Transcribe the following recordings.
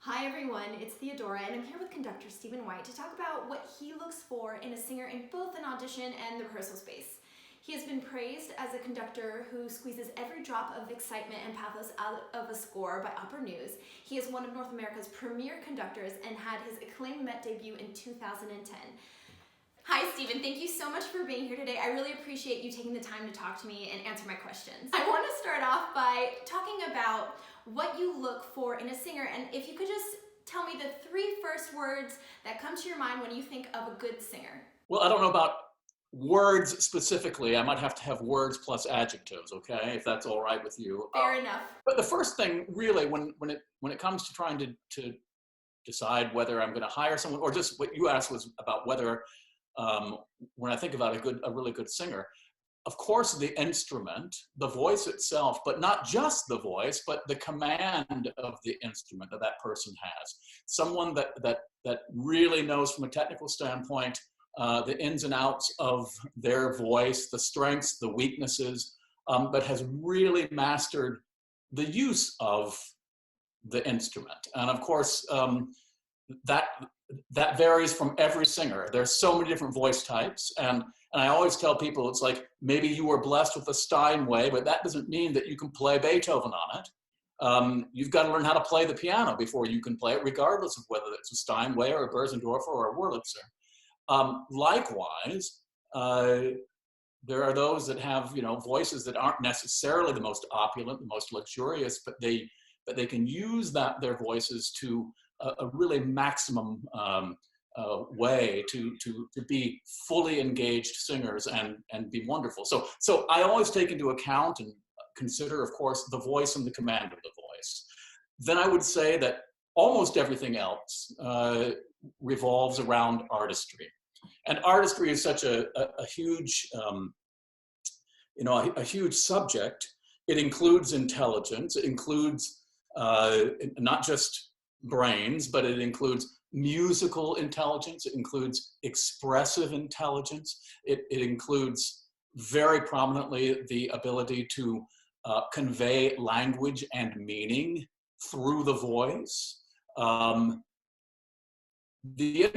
Hi everyone, it's Theodora and I'm here with conductor Stephen White to talk about what he looks for in a singer in both an audition and the rehearsal space. He has been praised as a conductor who squeezes every drop of excitement and pathos out of a score by Opera News. He is one of North America's premier conductors and had his acclaimed Met debut in 2010. Hi Stephen, thank you so much for being here today. I really appreciate you taking the time to talk to me and answer my questions. I want to start off by talking about what you look for in a singer, and if you could just tell me the three first words that come to your mind when you think of a good singer. Well, I don't know about words specifically. I might have to have words plus adjectives, okay, if that's all right with you. Fair enough. But the first thing, really, when it comes to trying to decide whether I'm going to hire someone, or just what you asked was about whether when I think about a really good singer, of course, the instrument, the voice itself, but not just the voice, but the command of the instrument that that person has. Someone that really knows from a technical standpoint the ins and outs of their voice, the strengths, the weaknesses, but has really mastered the use of the instrument. And of course, that varies from every singer. There's so many different voice types, and I always tell people, it's like, maybe you were blessed with a Steinway, but that doesn't mean that you can play Beethoven on it. You've got to learn how to play the piano before you can play it, regardless of whether it's a Steinway or a Bösendorfer or a Wurlitzer. Likewise, there are those that have, voices that aren't necessarily the most opulent, the most luxurious, but they can use their voices to a really maximum way to be fully engaged singers and be wonderful. So I always take into account and consider, of course, the voice and the command of the voice. Then I would say that almost everything else revolves around artistry. And artistry is such a huge, a huge subject. It includes intelligence. It includes not just brains, but it includes musical intelligence. It includes expressive intelligence. It includes very prominently the ability to convey language and meaning through the voice. The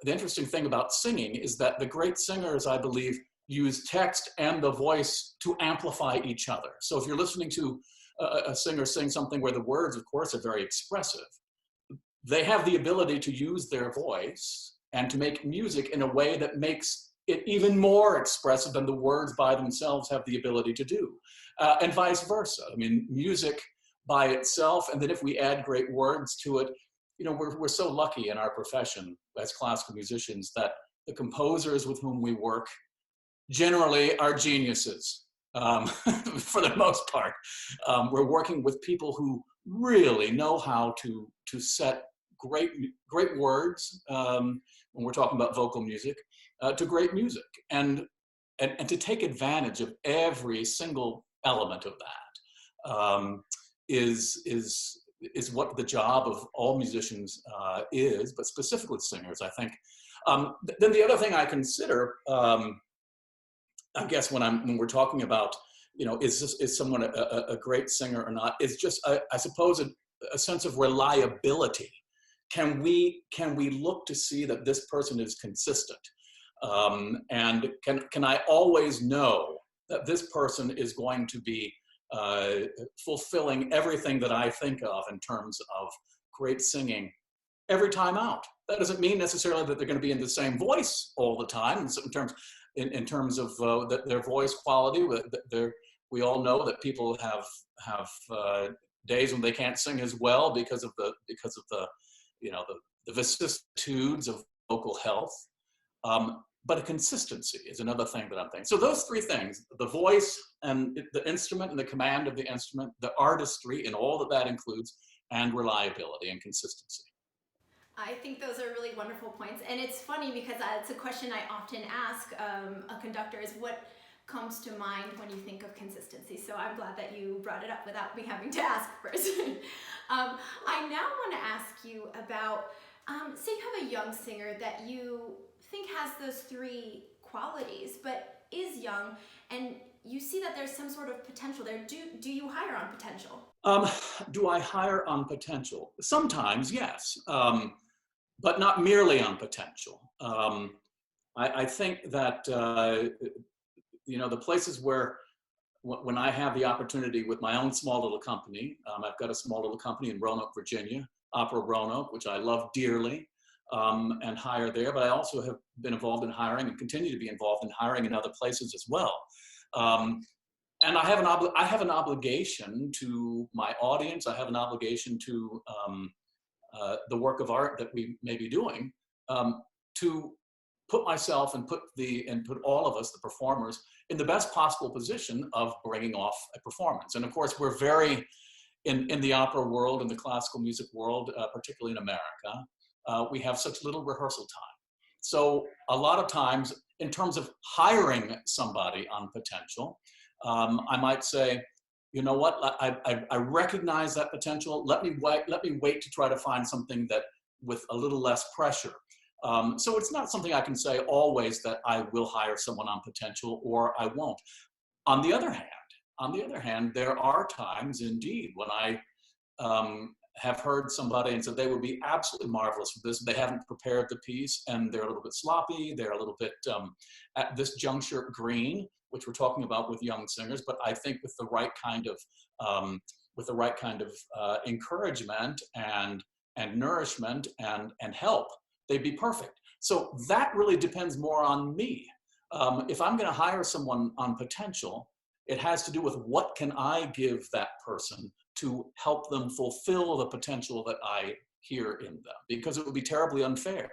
interesting thing about singing is that the great singers, I believe, use text and the voice to amplify each other. So if you're listening to a singer sing something where the words, of course, are very expressive, they have the ability to use their voice and to make music in a way that makes it even more expressive than the words by themselves have the ability to do, and vice versa. I mean, music by itself, and then if we add great words to it, we're so lucky in our profession as classical musicians that the composers with whom we work generally are geniuses. For the most part, we're working with people who really know how to set great words when we're talking about vocal music to great music, and to take advantage of every single element of that is what the job of all musicians is, but specifically singers, I think. Then the other thing I consider, I guess when we're talking about, is someone a great singer or not, is just, I suppose, a sense of reliability. Can we look to see that this person is consistent? And can I always know that this person is going to be fulfilling everything that I think of in terms of great singing every time out? That doesn't mean necessarily that they're going to be in the same voice all the time. In terms of their voice quality, we all know that people have days when they can't sing as well because of the vicissitudes of vocal health. But a consistency is another thing that I'm thinking. So those three things: the voice and the instrument and the command of the instrument, the artistry and all that includes, and reliability and consistency. I think those are really wonderful points, and it's funny because it's a question I often ask a conductor: is what comes to mind when you think of consistency? So I'm glad that you brought it up without me having to ask first. I now want to ask you about, say you have a young singer that you think has those three qualities, but is young and you see that there's some sort of potential there. Do you hire on potential? Do I hire on potential? Sometimes, yes, but not merely on potential. I think that, the places where, when I have the opportunity with my own small little company, I've got a small little company in Roanoke, Virginia, Opera Roanoke, which I love dearly, and hire there, but I also have been involved in hiring and continue to be involved in hiring in other places as well. And I have an obligation to my audience. I have an obligation to the work of art that we may be doing, to put myself and put all of us, the performers, in the best possible position of bringing off a performance. And of course, we're very, in the opera world, in the classical music world, particularly in America, we have such little rehearsal time. So a lot of times, in terms of hiring somebody on potential, I might say, you know what, I recognize that potential. Let me wait to try to find something that with a little less pressure. So it's not something I can say always that I will hire someone on potential or I won't. On the other hand, there are times indeed when I have heard somebody and said they would be absolutely marvelous for this. They haven't prepared the piece and they're a little bit sloppy. They're a little bit at this juncture green, which we're talking about with young singers. But I think with the right kind of encouragement and nourishment and help, they'd be perfect. So that really depends more on me. If I'm going to hire someone on potential, it has to do with what can I give that person to help them fulfill the potential that I hear in them, because it would be terribly unfair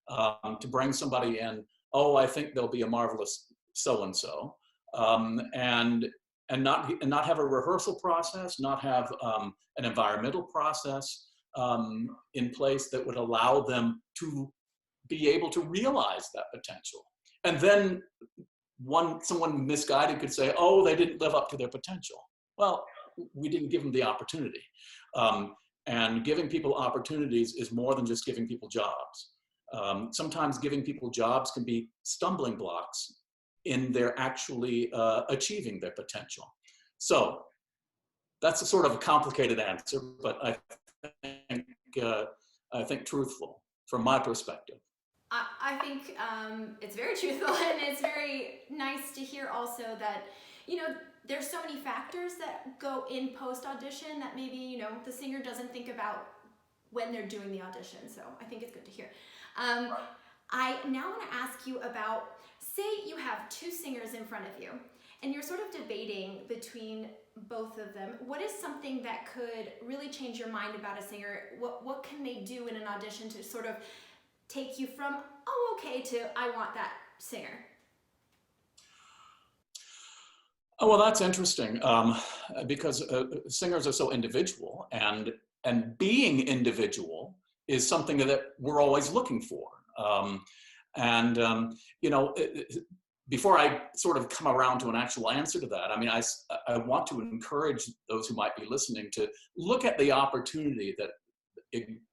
to bring somebody in, oh, I think they'll be a marvelous so-and-so, and not have a rehearsal process, not have an environmental process in place that would allow them to be able to realize that potential. And then someone misguided could say, oh, they didn't live up to their potential. Well, we didn't give them the opportunity. And giving people opportunities is more than just giving people jobs. Sometimes giving people jobs can be stumbling blocks in their actually achieving their potential. So that's a sort of a complicated answer, but I think truthful from my perspective. I think it's very truthful, and it's very nice to hear also that, there's so many factors that go in post-audition that maybe, the singer doesn't think about when they're doing the audition. So I think it's good to hear. I now want to ask you about, say you have two singers in front of you, and you're sort of debating between both of them. What is something that could really change your mind about a singer? What can they do in an audition to sort of take you from, oh, okay, to I want that singer? Oh, well, that's interesting, because singers are so individual, and being individual is something that we're always looking for. Before I sort of come around to an actual answer to that, I mean, I want to encourage those who might be listening to look at the opportunity that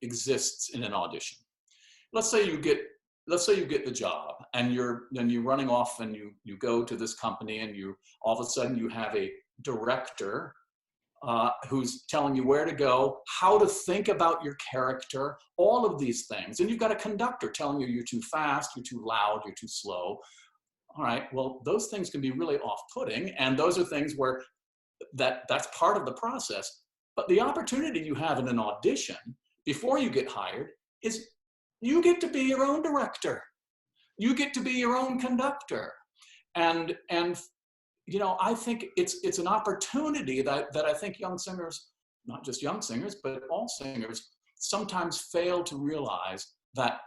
exists in an audition. Let's say you get the job, and you're running off, and you go to this company, and all of a sudden you have a director who's telling you where to go, how to think about your character, all of these things. And you've got a conductor telling you you're too fast, you're too loud, you're too slow. All right, well, those things can be really off-putting, and those are things where that's part of the process. But the opportunity you have in an audition before you get hired is you get to be your own director. You get to be your own conductor. And I think it's an opportunity that I think young singers, not just young singers, but all singers, sometimes fail to realize that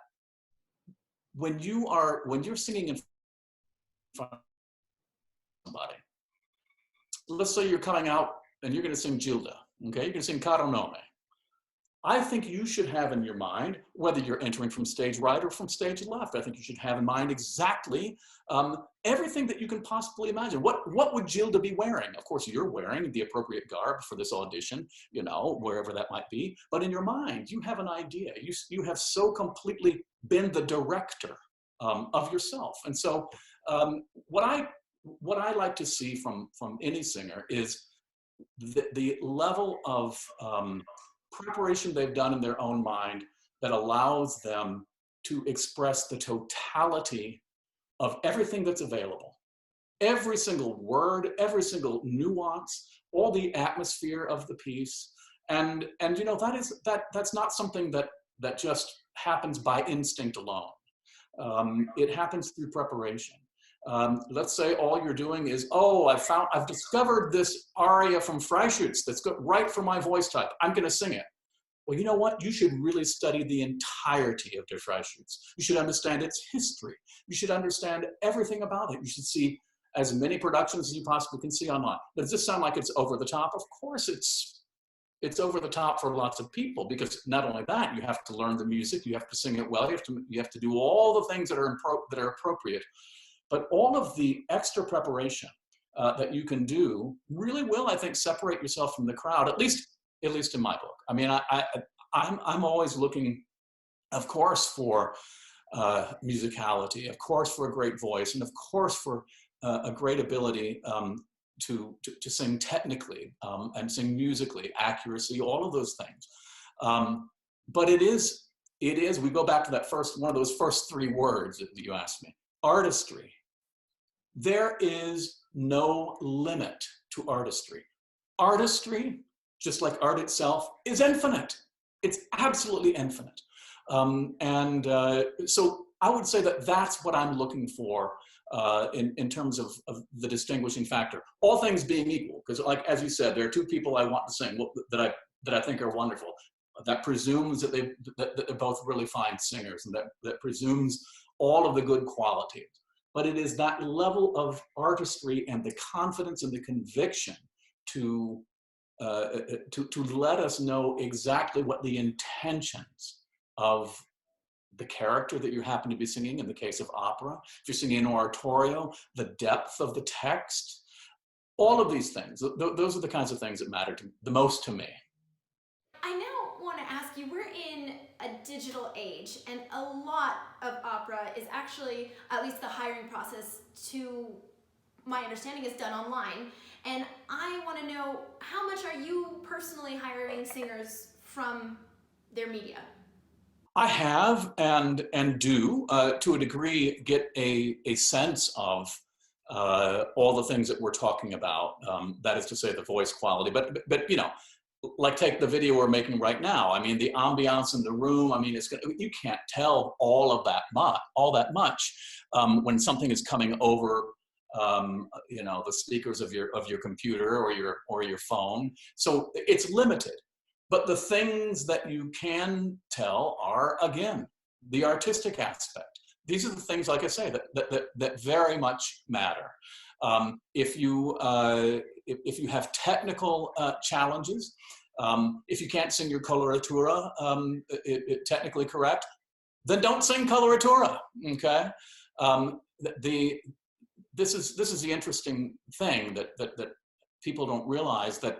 when you're singing in front of somebody, let's say you're coming out and you're going to sing Gilda, okay? You're going to sing Caro Nome. I think you should have in your mind, whether you're entering from stage right or from stage left, I think you should have in mind exactly everything that you can possibly imagine. What would Gilda be wearing? Of course, you're wearing the appropriate garb for this audition, wherever that might be. But in your mind, you have an idea. You have so completely been the director of yourself. And so what I what I like to see from any singer is the level of preparation they've done in their own mind that allows them to express the totality of everything that's available. Every single word, every single nuance, all the atmosphere of the piece. And you know, that's not something that just happens by instinct alone. It happens through preparation. Let's say all you're doing is, oh, I've discovered this aria from Freischütz that's right for my voice type. I'm going to sing it. Well, you know what? You should really study the entirety of Der Freischütz. You should understand its history. You should understand everything about it. You should see as many productions as you possibly can see online. Does this sound like it's over the top? Of course it's over the top for lots of people, because not only that, you have to learn the music, you have to sing it well, you have to do all the things that are appropriate. But all of the extra preparation that you can do really will, I think, separate yourself from the crowd, at least in my book. I mean, I'm always looking, of course, for musicality, of course, for a great voice, and of course, for a great ability to sing technically and sing musically, accuracy, all of those things. But it is, we go back to that one of those first three words that you asked me, artistry. There is no limit to artistry. Artistry, just like art itself, is infinite. It's absolutely infinite. So I would say that that's what I'm looking for in terms of the distinguishing factor. All things being equal, because like, as you said, there are two people I want to sing that I think are wonderful. That presumes that they're both really fine singers, and that presumes all of the good qualities. But it is that level of artistry and the confidence and the conviction to let us know exactly what the intentions of the character that you happen to be singing, in the case of opera, if you're singing an oratorio, the depth of the text, all of these things, those are the kinds of things that matter the most to me. I now want to ask you, we're in a digital age, and a lot of opera is actually, at least the hiring process, to my understanding, is done online. And I want to know, how much are you personally hiring singers from their media? I have and do, to a degree, get a sense of all the things that we're talking about. That is to say, the voice quality. But you know, like take the video we're making right now. I mean, the ambiance in the room. I mean, you can't tell all that much when something is coming over. You know, the speakers of your computer or your phone. So it's limited. But the things that you can tell are, again, the artistic aspect. These are the things, like I say, that very much matter. If you have technical challenges, if you can't sing your coloratura technically correct, then don't sing coloratura. Okay. This is the interesting thing that people don't realize, that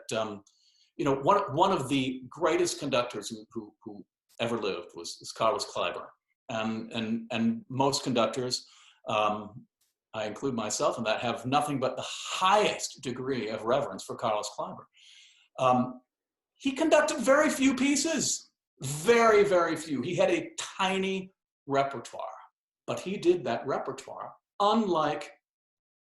you know, one of the greatest conductors who ever lived was Carlos Kleiber, and most conductors, I include myself in that, have nothing but the highest degree of reverence for Carlos Kleiber. He conducted very few pieces, very, very few. He had a tiny repertoire, but he did that repertoire unlike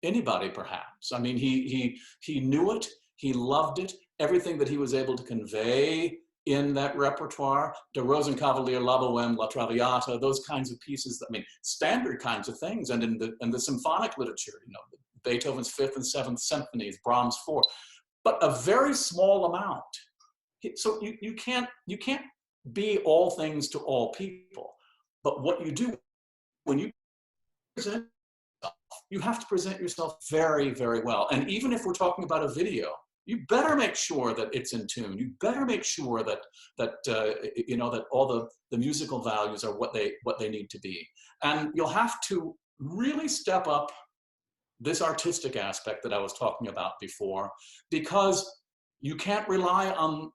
anybody, perhaps. I mean, he knew it, he loved it. Everything that he was able to convey in that repertoire, De Rosenkavalier, La Bohème, La Traviata, those kinds of pieces, I mean, standard kinds of things. And in the symphonic literature, you know, Beethoven's 5th and 7th symphonies, Brahms' 4, but a very small amount. So you can't be all things to all people. But what you do when you present yourself, you have to present yourself very, very well. And even if we're talking about a video, you better make sure that it's in tune. You better make sure that you know, that all the musical values are what they need to be. And you'll have to really step up this artistic aspect that I was talking about before, because you can't rely on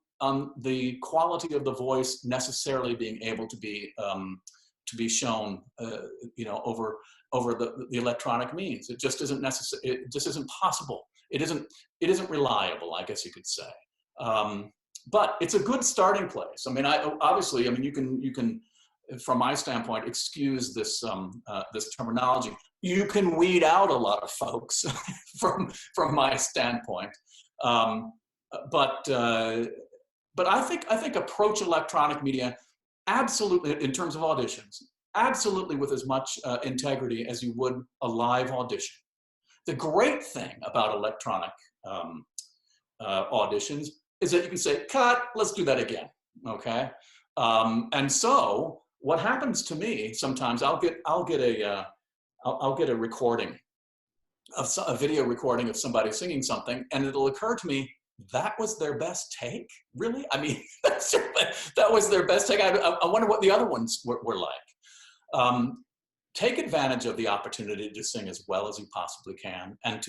the quality of the voice necessarily being able to be shown, you know, over over the electronic means. It just isn't necessary. It just isn't possible. It isn't reliable, I guess you could say. But it's a good starting place. I mean, obviously, I mean, you can, from my standpoint, excuse this this terminology. You can weed out a lot of folks from my standpoint. But I think approach electronic media absolutely, in terms of auditions, absolutely with as much integrity as you would a live audition. The great thing about electronic auditions is that you can say, cut, let's do that again, okay? And so what happens to me sometimes, I'll get a recording of a video recording of somebody singing something, and it'll occur to me, that was their best take? Really? I mean, that was their best take. I wonder what the other ones were like. Take advantage of the opportunity to sing as well as you possibly can, and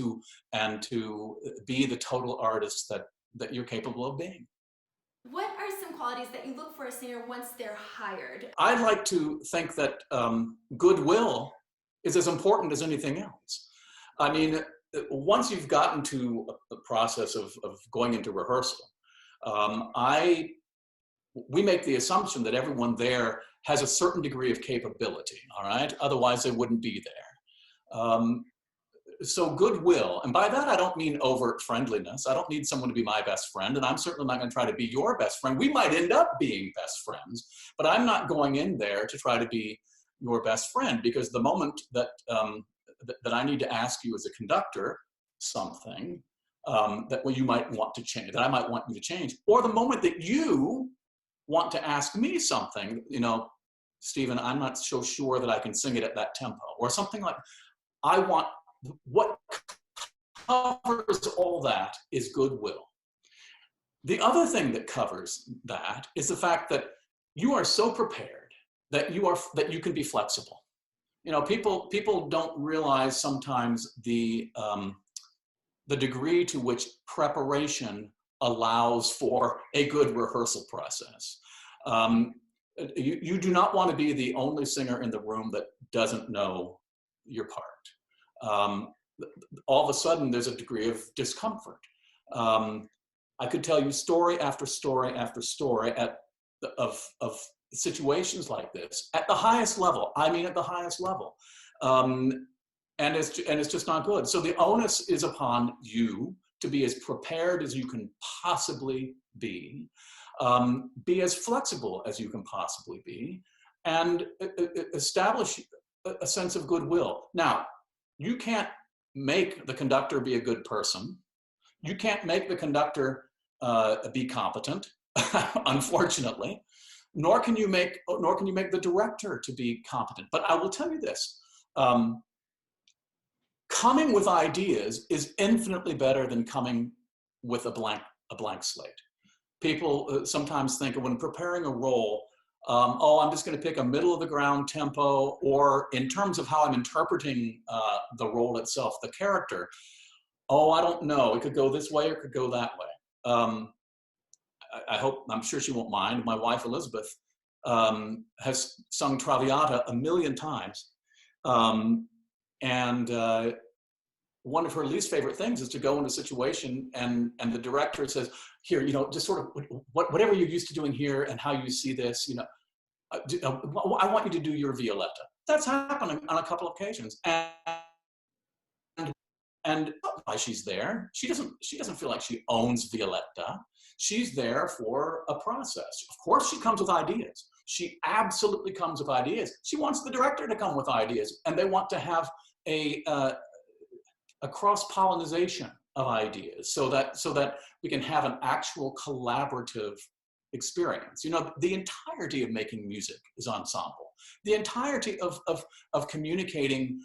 to be the total artist that you're capable of being. What are some qualities that you look for a singer once they're hired? I'd like to think that goodwill is as important as anything else. I mean, once you've gotten to the process of going into rehearsal, we make the assumption that everyone there has a certain degree of capability, all right? Otherwise, they wouldn't be there. So goodwill, and by that I don't mean overt friendliness. I don't need someone to be my best friend, and I'm certainly not going to try to be your best friend. We might end up being best friends, but I'm not going in there to try to be your best friend, because the moment that I need to ask you as a conductor something that you might want to change, that I might want you to change, or the moment that you want to ask me something, you know, Stephen, I'm not so sure that I can sing it at that tempo, or something like, what covers all that is goodwill. The other thing that covers that is the fact that you are so prepared that you can be flexible. You know, people don't realize sometimes the degree to which preparation allows for a good rehearsal process. You do not want to be the only singer in the room that doesn't know your part. All of a sudden, there's a degree of discomfort. I could tell you story after story after story of situations like this at the highest level. I mean, at the highest level, and it's just not good. So the onus is upon you to be as prepared as you can possibly be as flexible as you can possibly be, and establish a sense of goodwill. Now, you can't make the conductor be a good person. You can't make the conductor be competent, unfortunately. Nor can you make the director to be competent. But I will tell you this: coming with ideas is infinitely better than coming with a blank slate. People sometimes think when preparing a role, oh, I'm just going to pick a middle of the ground tempo, or in terms of how I'm interpreting the role itself, the character, oh, I don't know, it could go this way or it could go that way. I'm sure she won't mind. My wife, Elizabeth, has sung Traviata a million times. And one of her least favorite things is to go into a situation and the director says, here, you know, just sort of whatever you're used to doing here and how you see this, you know, I want you to do your Violetta. That's happened on a couple of occasions. And why she's there, she doesn't feel like she owns Violetta. She's there for a process. Of course, she comes with ideas. She absolutely comes with ideas. She wants the director to come with ideas, and they want to have a cross-pollination of ideas so that we can have an actual collaborative experience. You know, the entirety of making music is ensemble. The entirety of communicating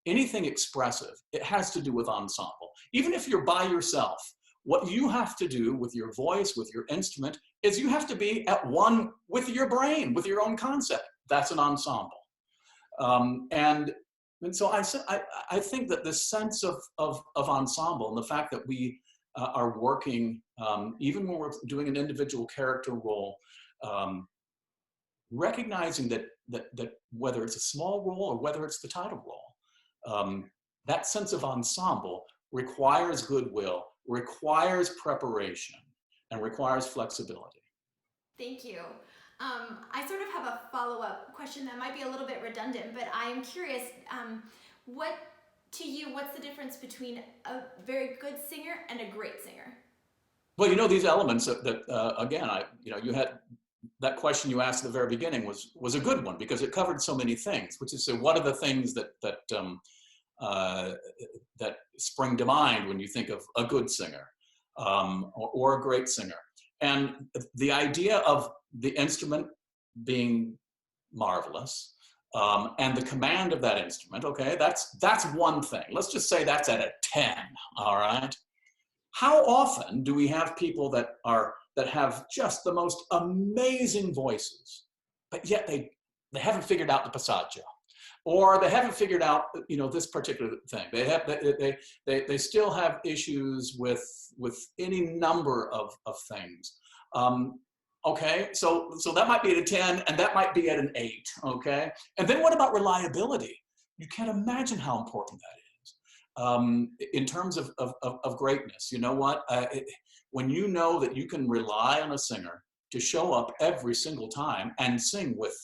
anything expressive, it has to do with ensemble. Even if you're by yourself, what you have to do with your voice, with your instrument, is you have to be at one with your brain, with your own concept. That's an ensemble. And so I think that this sense of ensemble, and the fact that we are working, even when we're doing an individual character role, recognizing that whether it's a small role or whether it's the title role, that sense of ensemble requires goodwill, requires preparation, and requires flexibility. Thank you. I sort of have a follow-up question that might be a little bit redundant, but I'm curious, what's the difference between a very good singer and a great singer? Well, these elements that again, you had that question you asked at the very beginning was a good one because it covered so many things, which is, so what are the things that spring to mind when you think of a good singer or a great singer? And the idea of the instrument being marvelous and the command of that instrument, okay, that's one thing. Let's just say that's at a 10, all right? How often do we have people that have just the most amazing voices, but yet they haven't figured out the passaggio, or they haven't figured out this particular thing. They still have issues with any number of things. Okay, so that might be at a 10, and that might be at an 8. Okay, and then what about reliability? You can't imagine how important that is in terms of greatness. You know what? When you know that you can rely on a singer to show up every single time and sing with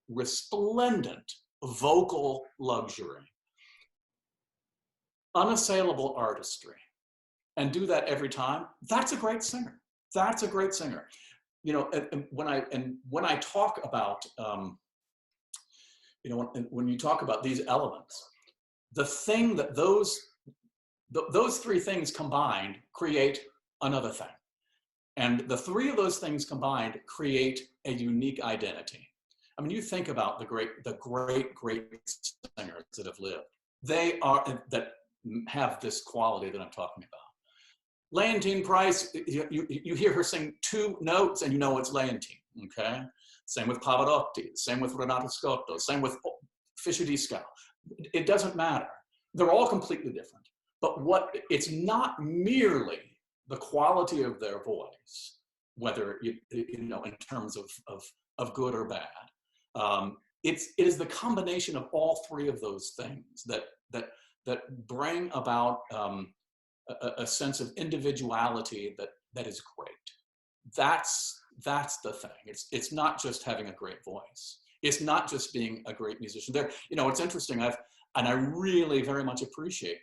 resplendent vocal luxury, unassailable artistry, and do that every time, that's a great singer. That's a great singer. And when I talk about, when you talk about these elements, the thing that those three things combined create another thing. And the three of those things combined create a unique identity. I mean, you think about the great singers that have lived. That have this quality that I'm talking about. Leontine Price, you hear her sing 2 notes and you know it's Leontine, okay? Same with Pavarotti, same with Renato Scotto, same with Fischer Dieskau. It doesn't matter. They're all completely different. But it's not merely the quality of their voice, whether in terms of good or bad. It is the combination of all three of those things that bring about a sense of individuality that is great. That's the thing. It's not just having a great voice. It's not just being a great musician. It's interesting. I really very much appreciate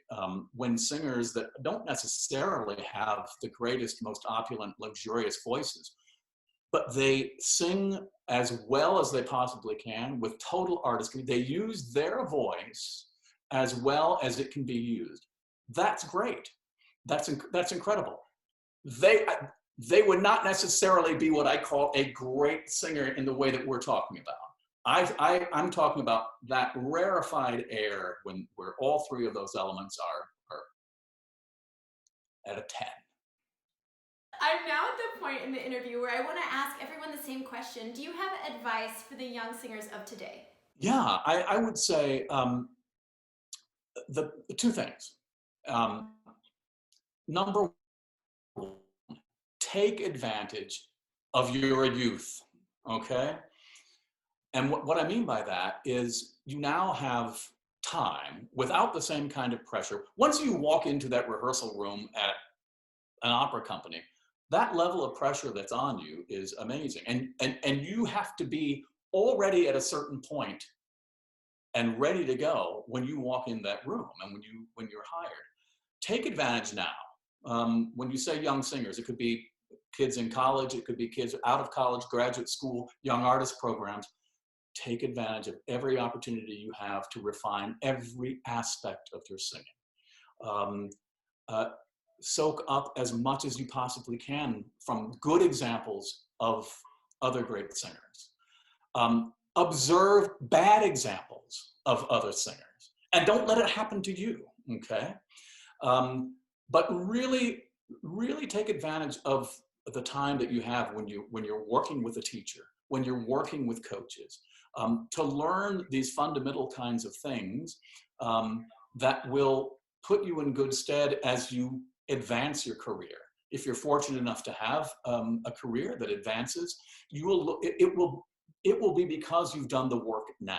when singers that don't necessarily have the greatest, most opulent, luxurious voices, but they sing as well as they possibly can with total artistry. They use their voice as well as it can be used. That's great. That's incredible. They would not necessarily be what I call a great singer in the way that we're talking about. I'm talking about that rarefied air where all three of those elements are at a 10. I'm now at the point in the interview where I want to ask everyone the same question. Do you have advice for the young singers of today? Yeah, I would say the 2 things. Number 1, take advantage of your youth, okay? And what I mean by that is you now have time without the same kind of pressure. Once you walk into that rehearsal room at an opera company, that level of pressure that's on you is amazing. And you have to be already at a certain point and ready to go when you walk in that room and when you're hired. Take advantage now. When you say young singers, it could be kids in college, it could be kids out of college, graduate school, young artist programs. Take advantage of every opportunity you have to refine every aspect of your singing. Soak up as much as you possibly can from good examples of other great singers. Observe bad examples of other singers, and don't let it happen to you, okay? But really take advantage of the time that you have when you're working with a teacher, when you're working with coaches, to learn these fundamental kinds of things that will put you in good stead as you advance your career. If you're fortunate enough to have a career that advances, it will it will be because you've done the work now.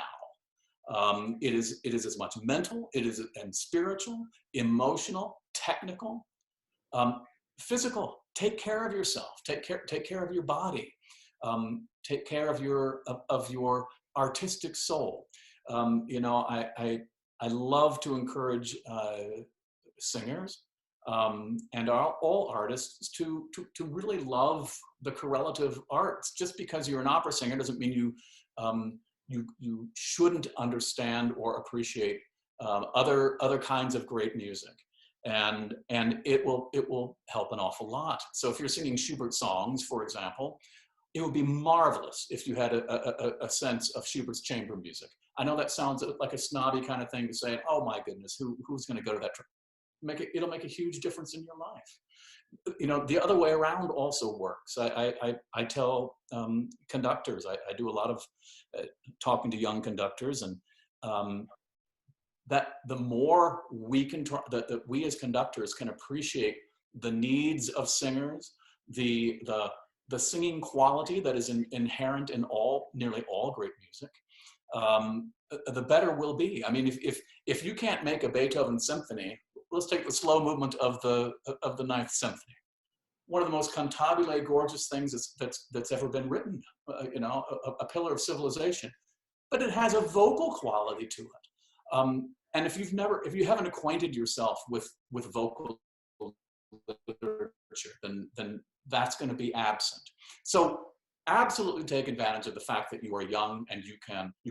It is as much mental, it is and spiritual, emotional, technical, physical. Take care of yourself. Take care of your body. Take care of your artistic soul. I love to encourage singers and all artists to really love the correlative arts. Just because you're an opera singer doesn't mean you shouldn't understand or appreciate other kinds of great music. And it will help an awful lot. So if you're singing Schubert songs, for example, it would be marvelous if you had a sense of Schubert's chamber music. I know that sounds like a snobby kind of thing to say, oh my goodness, who's going to go to that trip? It'll make a huge difference in your life. The other way around also works. I tell conductors, I do a lot of talking to young conductors, and that the more we can, that we as conductors can appreciate the needs of singers, the singing quality that is inherent in nearly all great music, the better we'll be. I mean, if you can't make a Beethoven symphony, let's take the slow movement of the Ninth Symphony. One of the most cantabile, gorgeous things that's ever been written. A pillar of civilization, but it has a vocal quality to it. And if you haven't acquainted yourself with vocal literature, then that's going to be absent. So absolutely take advantage of the fact that you are young and you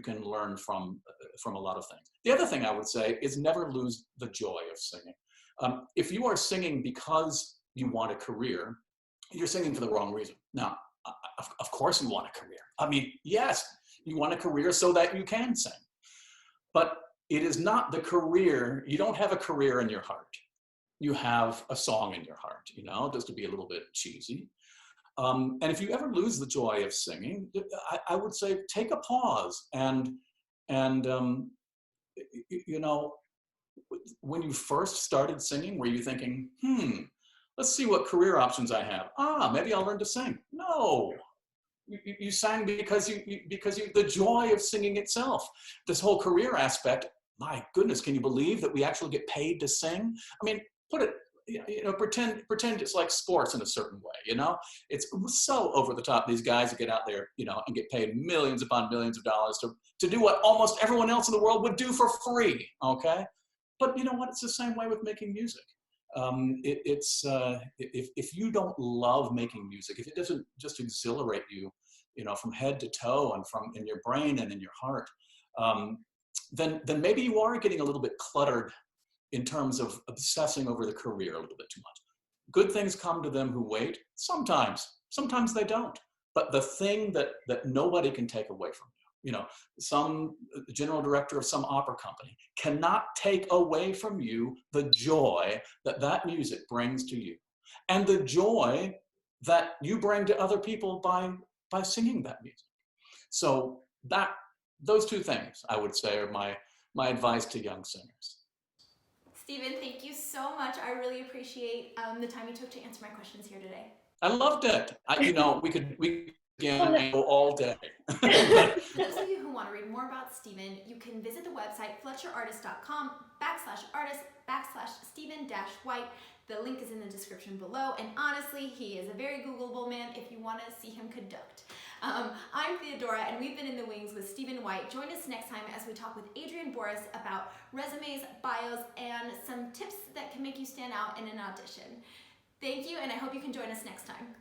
can learn from a lot of things. The other thing I would say is never lose the joy of singing. If you are singing because you want a career, you're singing for the wrong reason. Now, of course you want a career. I mean, yes, you want a career so that you can sing. But it is not the career. You don't have a career in your heart. You have a song in your heart, just to be a little bit cheesy. And if you ever lose the joy of singing, I would say take a pause and when you first started singing, were you thinking, let's see what career options I have. Maybe I'll learn to sing. No, you sang because the joy of singing itself. This whole career aspect, my goodness, can you believe that we actually get paid to sing? I mean, pretend it's like sports in a certain way, It's so over the top, these guys that get out there, and get paid millions upon millions of dollars to do what almost everyone else in the world would do for free, okay? But you know what? It's the same way with making music. If you don't love making music, if it doesn't just exhilarate you, from head to toe and in your brain and in your heart, then maybe you are getting a little bit cluttered in terms of obsessing over the career a little bit too much. Good things come to them who wait. Sometimes they don't. But the thing that nobody can take away from you, some general director of some opera company cannot take away from you the joy that music brings to you, and the joy that you bring to other people by singing that music. So those two things, I would say, are my advice to young singers. Stephen, thank you so much. I really appreciate the time you took to answer my questions here today. I loved it. We can go all day. For those of you who want to read more about Stephen, you can visit the website fletcherartist.com/artist/Stephen-White. The link is in the description below, and honestly, he is a very Googleable man if you want to see him conduct. I'm Theodora, and we've been in the wings with Stephen White. Join us next time as we talk with Adrian Boris about resumes, bios, and some tips that can make you stand out in an audition. Thank you, and I hope you can join us next time.